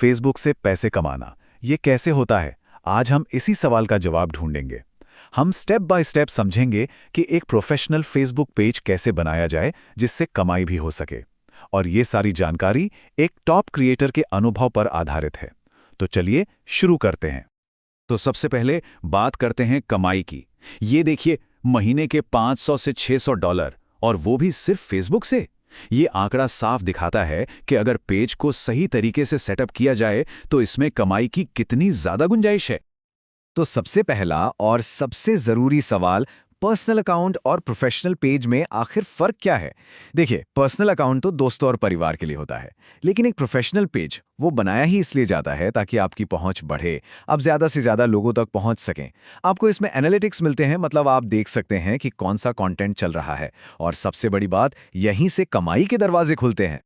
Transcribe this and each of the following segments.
Facebook से पैसे कमाना, ये कैसे होता है? आज हम इसी सवाल का जवाब ढूंढेंगे। हम स्टेप बाय स्टेप समझेंगे कि एक प्रोफेशनल फेसबुक पेज कैसे बनाया जाए जिससे कमाई भी हो सके। और ये सारी जानकारी एक टॉप क्रिएटर के अनुभव पर आधारित है। तो चलिए शुरू करते हैं। तो सबसे पहले बात करते हैं कमाई की। ये देखिए, महीने के $500 से $600, और वो भी सिर्फ फेसबुक से। ये आंकड़ा साफ दिखाता है कि अगर पेज को सही तरीके से सेटअप किया जाए तो इसमें कमाई की कितनी ज्यादा गुंजाइश है। तो सबसे पहला और सबसे जरूरी सवाल, पर्सनल अकाउंट और प्रोफेशनल पेज में आखिर फर्क क्या है? देखिए, पर्सनल अकाउंट तो दोस्तों और परिवार के लिए होता है, लेकिन एक प्रोफेशनल पेज वो बनाया ही इसलिए जाता है ताकि आपकी पहुंच बढ़े, आप ज्यादा से ज्यादा लोगों तक पहुंच सकें। आपको इसमें एनालिटिक्स मिलते हैं, मतलब आप देख सकते हैं कि कौन सा कंटेंट चल रहा है, और सबसे बड़ी बात, यहीं से कमाई के दरवाजे खुलते हैं।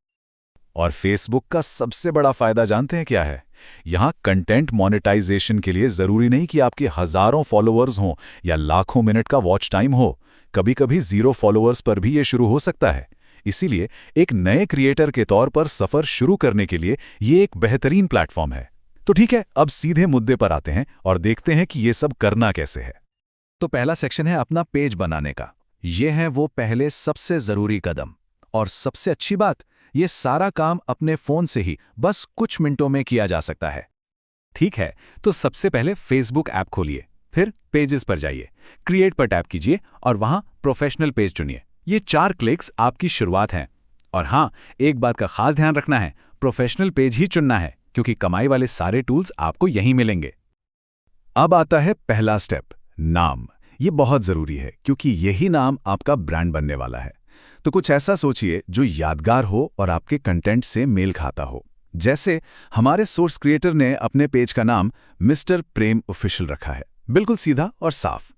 और फेसबुक का सबसे बड़ा फायदा जानते हैं क्या है? यहाँ कंटेंट मोनेटाइजेशन के लिए जरूरी नहीं कि आपके हजारों फॉलोअर्स हों या लाखों मिनट का वॉच टाइम हो। कभी कभी 0 फॉलोअर्स पर भी ये शुरू हो सकता है। इसीलिए एक नए क्रिएटर के तौर पर सफर शुरू करने के लिए ये एक बेहतरीन प्लेटफॉर्म है। तो ठीक है, अब सीधे मुद्दे पर आते हैं और देखते हैं कि ये सब करना कैसे है। तो पहला सेक्शन है अपना पेज बनाने का। ये है वो पहले सबसे जरूरी कदम। और सबसे अच्छी बात, ये सारा काम अपने फोन से ही बस कुछ मिनटों में किया जा सकता है। ठीक है, तो सबसे पहले फेसबुक ऐप खोलिए, फिर पेजेस पर जाइए, क्रिएट पर टैप कीजिए और वहां प्रोफेशनल पेज चुनिए। ये 4 क्लिक्स आपकी शुरुआत हैं। और हाँ, एक बात का खास ध्यान रखना है, प्रोफेशनल पेज ही चुनना है, क्योंकि कमाई वाले सारे टूल्स आपको यहीं मिलेंगे। अब आता है पहला स्टेप, नाम। ये बहुत जरूरी है, क्योंकि यही नाम आपका ब्रांड बनने वाला है। तो कुछ ऐसा सोचिए जो यादगार हो और आपके कंटेंट से मेल खाता हो। जैसे हमारे सोर्स क्रिएटर ने अपने पेज का नाम मिस्टर प्रेम ऑफिशियल रखा है, बिल्कुल सीधा और साफ।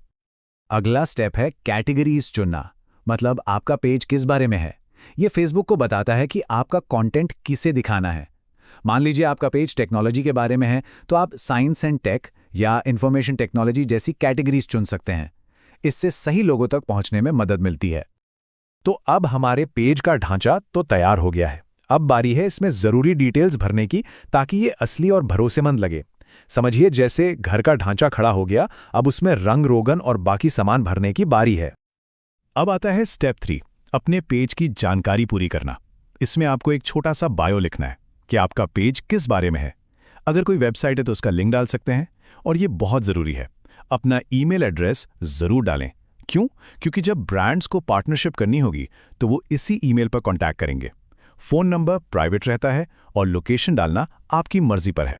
अगला स्टेप है कैटेगरीज चुनना, मतलब आपका पेज किस बारे में है। ये फेसबुक को बताता है कि आपका कंटेंट किसे दिखाना है। मान लीजिए आपका पेज टेक्नोलॉजी के बारे में है, तो आप साइंस एंड टेक या इंफॉर्मेशन टेक्नोलॉजी जैसी कैटेगरीज चुन सकते हैं। इससे सही लोगों तक पहुंचने में मदद मिलती है। तो अब हमारे पेज का ढांचा तो तैयार हो गया है। अब बारी है इसमें जरूरी डिटेल्स भरने की, ताकि ये असली और भरोसेमंद लगे। समझिए, जैसे घर का ढांचा खड़ा हो गया, अब उसमें रंग रोगन और बाकी सामान भरने की बारी है। अब आता है स्टेप 3, अपने पेज की जानकारी पूरी करना। इसमें आपको एक छोटा सा बायो लिखना है कि आपका पेज किस बारे में है। अगर कोई वेबसाइट है तो उसका लिंक डाल सकते हैं, और ये बहुत जरूरी है, अपना ईमेल एड्रेस जरूर डालें। क्यों? क्योंकि जब ब्रांड्स को पार्टनरशिप करनी होगी तो वो इसी ईमेल पर कांटेक्ट करेंगे। फोन नंबर प्राइवेट रहता है और लोकेशन डालना आपकी मर्जी पर है।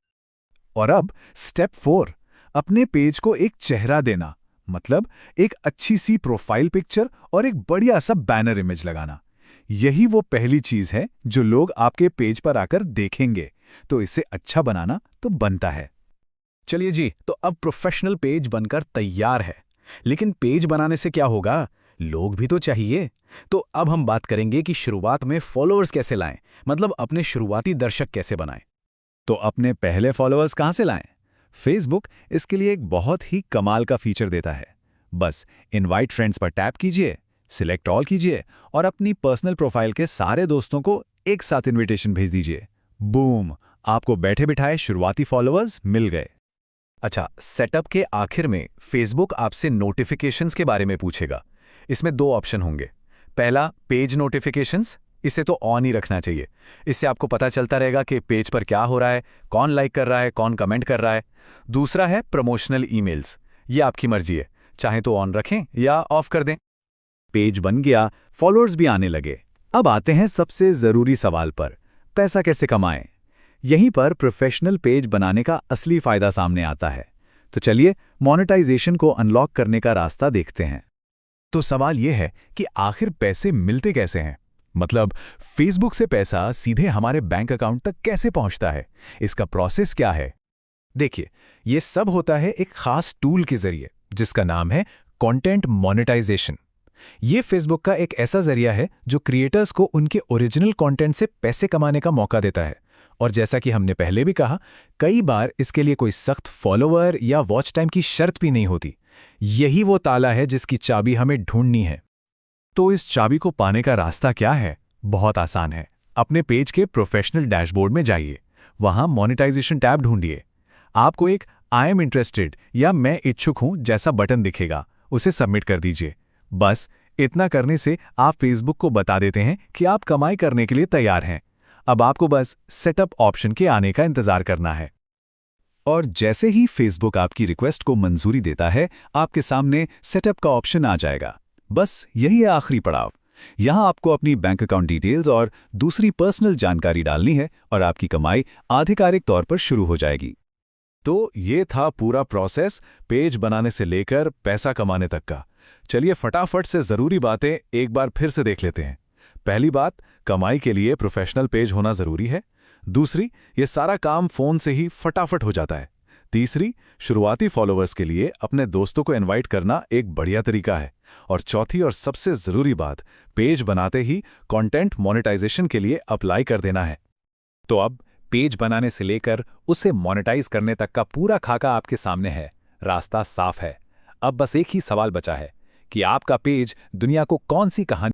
और अब स्टेप 4, अपने पेज को एक चेहरा देना, मतलब एक अच्छी सी प्रोफाइल पिक्चर और एक बढ़िया सा बैनर इमेज लगाना। यही वो पहली चीज है जो लोग आपके पेज पर आकर देखेंगे। तो इसे अच्छा बनाना तो बनता है। चलिए जी, तो अब प्रोफेशनल पेज बनकर तैयार है। लेकिन पेज बनाने से क्या होगा? लोग भी तो चाहिए। तो अब हम बात करेंगे कि शुरुआत में फॉलोअर्स कैसे लाएं, मतलब अपने शुरुआती दर्शक कैसे बनाएं। तो अपने पहले फॉलोअर्स कहां से लाएं? फेसबुक इसके लिए एक बहुत ही कमाल का फीचर देता है। बस इनवाइट फ्रेंड्स पर टैप कीजिए, सिलेक्ट ऑल कीजिए और अपनी पर्सनल प्रोफाइल के सारे दोस्तों को एक साथ इनविटेशन भेज दीजिए। बूम, आपको बैठे बिठाए शुरुआती फॉलोअर्स मिल गए। अच्छा, सेटअप के आखिर में फेसबुक आपसे नोटिफिकेशंस के बारे में पूछेगा। इसमें 2 ऑप्शन होंगे। पहला, पेज नोटिफिकेशंस। इसे तो ऑन ही रखना चाहिए। इससे आपको पता चलता रहेगा कि पेज पर क्या हो रहा है, कौन लाइक कर रहा है, कौन कमेंट कर रहा है। दूसरा है प्रमोशनल ईमेल्स। ये आपकी मर्जी है, चाहे तो ऑन रखें या ऑफ कर दें। पेज बन गया, फॉलोअर्स भी आने लगे। अब आते हैं सबसे जरूरी सवाल पर, पैसा कैसे कमाएं? यहीं पर प्रोफेशनल पेज बनाने का असली फायदा सामने आता है। तो चलिए मोनेटाइजेशन को अनलॉक करने का रास्ता देखते हैं। तो सवाल यह है कि आखिर पैसे मिलते कैसे हैं? मतलब फेसबुक से पैसा सीधे हमारे बैंक अकाउंट तक कैसे पहुंचता है? इसका प्रोसेस क्या है? देखिए, ये सब होता है एक खास टूल के जरिए, जिसका नाम है कंटेंट मोनेटाइजेशन। ये फेसबुक का एक ऐसा जरिया है जो क्रिएटर्स को उनके ओरिजिनल कंटेंट से पैसे कमाने का मौका देता है। और जैसा कि हमने पहले भी कहा, कई बार इसके लिए कोई सख्त फॉलोअर या वॉच टाइम की शर्त भी नहीं होती। यही वो ताला है जिसकी चाबी हमें ढूंढनी है। तो इस चाबी को पाने का रास्ता क्या है? बहुत आसान है। अपने पेज के प्रोफेशनल डैशबोर्ड में जाइए, वहां मोनेटाइजेशन टैब ढूंढिए। आपको एक आई एम इंटरेस्टेड या मैं इच्छुक हूं जैसा बटन दिखेगा, उसे सबमिट कर दीजिए। बस इतना करने से आप फेसबुक को बता देते हैं कि आप कमाई करने के लिए तैयार हैं। अब आपको बस सेटअप ऑप्शन के आने का इंतजार करना है। और जैसे ही फेसबुक आपकी रिक्वेस्ट को मंजूरी देता है, आपके सामने सेटअप का ऑप्शन आ जाएगा। बस यही है आखिरी पड़ाव। यहां आपको अपनी बैंक अकाउंट डिटेल्स और दूसरी पर्सनल जानकारी डालनी है और आपकी कमाई आधिकारिक तौर पर शुरू हो जाएगी। तो ये था पूरा प्रोसेस, पेज बनाने से लेकर पैसा कमाने तक का। चलिए फटाफट से ज़रूरी बातें एक बार फिर से देख लेते हैं। पहली बात, कमाई के लिए प्रोफेशनल पेज होना ज़रूरी है। दूसरी, ये सारा काम फ़ोन से ही फटाफट हो जाता है। तीसरी, शुरुआती फॉलोअर्स के लिए अपने दोस्तों को इनवाइट करना एक बढ़िया तरीका है। और चौथी और सबसे ज़रूरी बात, पेज बनाते ही कंटेंट मोनेटाइजेशन के लिए अप्लाई कर देना है। तो अब पेज बनाने से लेकर उसे मोनेटाइज करने तक का पूरा खाका आपके सामने है। रास्ता साफ है। अब बस एक ही सवाल बचा है कि आपका पेज दुनिया को कौन सी कहानी